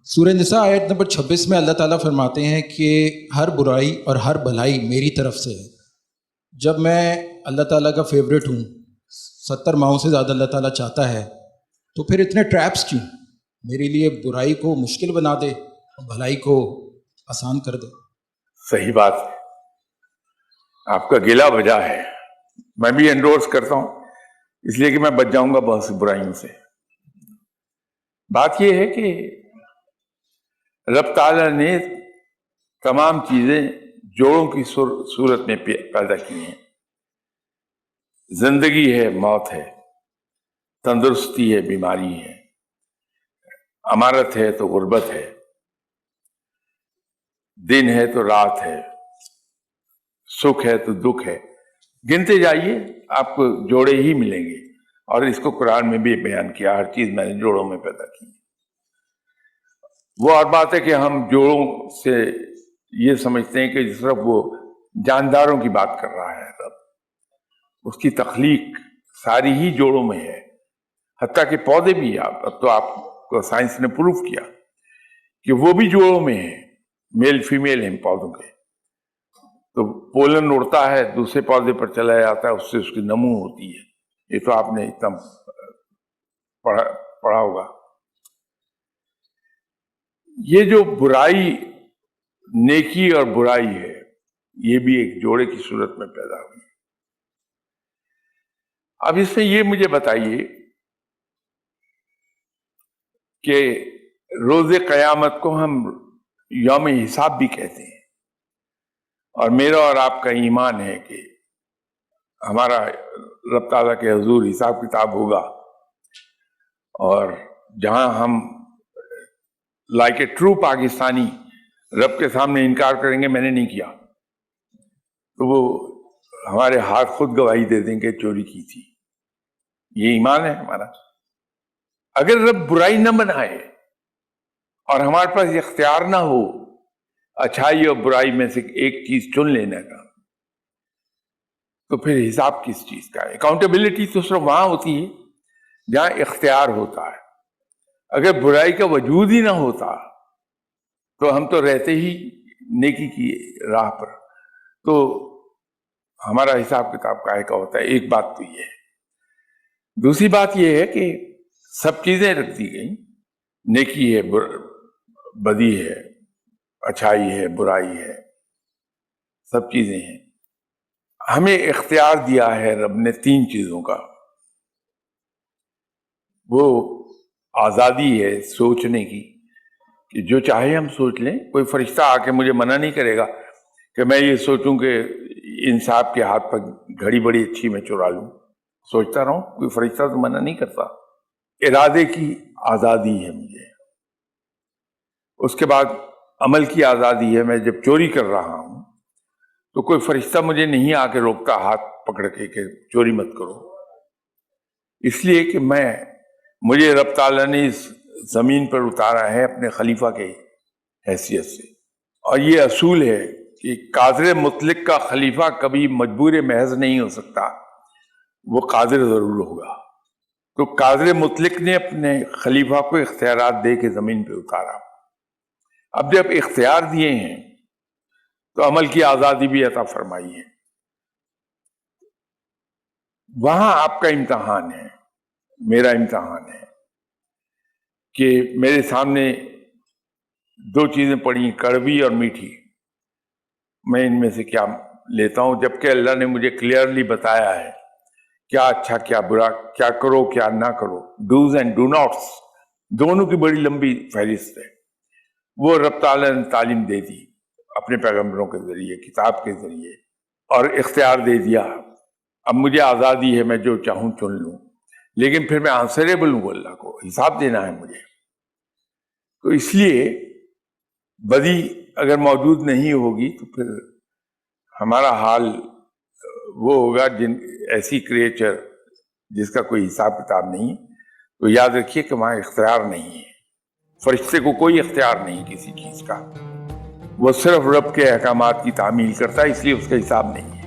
سورہ نساء آیت نمبر 26 میں اللہ تعالیٰ فرماتے ہیں کہ ہر برائی اور ہر بھلائی میری طرف سے ہے۔ جب میں اللہ تعالیٰ کا فیوریٹ ہوں، 70 ماہوں سے زیادہ اللہ تعالیٰ چاہتا ہے، تو پھر اتنے ٹریپس کیوں؟ میرے لیے برائی کو مشکل بنا دے اور بھلائی کو آسان کر دے۔ صحیح بات ہے، آپ کا گلا بجا ہے، میں بھی انڈورس کرتا ہوں، اس لیے کہ میں بچ جاؤں گا بہت سی برائیوں سے۔ بات یہ ہے کہ رب تعالیٰ نے تمام چیزیں جوڑوں کی صورت میں پیدا کی ہیں۔ زندگی ہے، موت ہے، تندرستی ہے، بیماری ہے، امارت ہے تو غربت ہے، دن ہے تو رات ہے، سکھ ہے تو دکھ ہے، گنتے جائیے آپ کو جوڑے ہی ملیں گے۔ اور اس کو قرآن میں بھی بیان کیا، ہر چیز میں نے جوڑوں میں پیدا کی۔ وہ اور بات ہے کہ ہم جوڑوں سے یہ سمجھتے ہیں کہ صرف وہ جانداروں کی بات کر رہا ہے رب، اس کی تخلیق ساری ہی جوڑوں میں ہے، حتیٰ کہ پودے بھی۔ اب تو آپ کو سائنس نے پروف کیا کہ وہ بھی جوڑوں میں ہیں، میل فیمیل ہیں پودوں کے۔ تو پولن اڑتا ہے، دوسرے پودے پر چلا جاتا ہے، اس سے اس کی نمو ہوتی ہے۔ یہ تو آپ نے اتنا پڑھا ہوگا۔ یہ جو برائی، نیکی اور برائی ہے، یہ بھی ایک جوڑے کی صورت میں پیدا ہوئی۔ اب اس میں یہ مجھے بتائیے کہ روز قیامت کو ہم یوم حساب بھی کہتے ہیں، اور میرا اور آپ کا ایمان ہے کہ ہمارا رب تعالیٰ کے حضور حساب کتاب ہوگا، اور جہاں ہم لائک اے ٹرو پاکستانی رب کے سامنے انکار کریں گے میں نے نہیں کیا، تو وہ ہمارے ہاتھ خود گواہی دے دیں کہ چوری کی تھی۔ یہ ایمان ہے ہمارا۔ اگر رب برائی نہ بنائے اور ہمارے پاس اختیار نہ ہو اچھائی اور برائی میں سے ایک چیز چن لینے کا، تو پھر حساب کس چیز کا ہے؟ اکاؤنٹیبلٹی تو صرف وہاں ہوتی ہے جہاں اختیار ہوتا ہے۔ اگر برائی کا وجود ہی نہ ہوتا تو ہم تو رہتے ہی نیکی کی راہ پر، تو ہمارا حساب کتاب کاہے کا ہوتا ہے؟ ایک بات تو یہ ہے۔ دوسری بات یہ ہے کہ سب چیزیں رکھ دی گئیں، نیکی ہے، بدی ہے، اچھائی ہے، برائی ہے، سب چیزیں ہیں۔ ہمیں اختیار دیا ہے رب نے 3 چیزوں کا۔ وہ آزادی ہے سوچنے کی، کہ جو چاہے ہم سوچ لیں۔ کوئی فرشتہ آ کے مجھے منع نہیں کرے گا کہ میں یہ سوچوں کہ انصاف کے ہاتھ پر گھڑی بڑی اچھی میں چرا لوں، سوچتا رہوں، کوئی فرشتہ تو منع نہیں کرتا۔ ارادے کی آزادی ہے مجھے، اس کے بعد عمل کی آزادی ہے۔ میں جب چوری کر رہا ہوں تو کوئی فرشتہ مجھے نہیں آ کے روکتا ہاتھ پکڑ کے کہ چوری مت کرو، اس لیے کہ مجھے رب تعالیٰ نے اس زمین پر اتارا ہے اپنے خلیفہ کے حیثیت سے۔ اور یہ اصول ہے کہ قادر مطلق کا خلیفہ کبھی مجبور محض نہیں ہو سکتا، وہ قادر ضرور ہوگا۔ تو قادر مطلق نے اپنے خلیفہ کو اختیارات دے کے زمین پہ اتارا۔ اب جب اختیار دیے ہیں تو عمل کی آزادی بھی عطا فرمائی ہے۔ وہاں آپ کا امتحان ہے، میرا امتحان ہے کہ میرے سامنے 2 چیزیں پڑی، کڑوی اور میٹھی، میں ان میں سے کیا لیتا ہوں، جبکہ اللہ نے مجھے کلیئرلی بتایا ہے کیا اچھا کیا برا، کیا کرو کیا نہ کرو، ڈوز اینڈ ڈو ناٹس، دونوں کی بڑی لمبی فہرست ہے۔ وہ رب تعالیٰ نے تعلیم دے دی اپنے پیغمبروں کے ذریعے، کتاب کے ذریعے، اور اختیار دے دیا۔ اب مجھے آزادی ہے، میں جو چاہوں چن لوں، لیکن پھر میں آنسریبل ہوں، اللہ کو حساب دینا ہے مجھے۔ تو اس لیے بدی اگر موجود نہیں ہوگی تو پھر ہمارا حال وہ ہوگا ایسی کریچر جس کا کوئی حساب کتاب نہیں ہے۔ تو یاد رکھیے کہ وہاں اختیار نہیں ہے، فرشتے کو کوئی اختیار نہیں کسی چیز کا، وہ صرف رب کے احکامات کی تعمیل کرتا ہے، اس لیے اس کا حساب نہیں ہے۔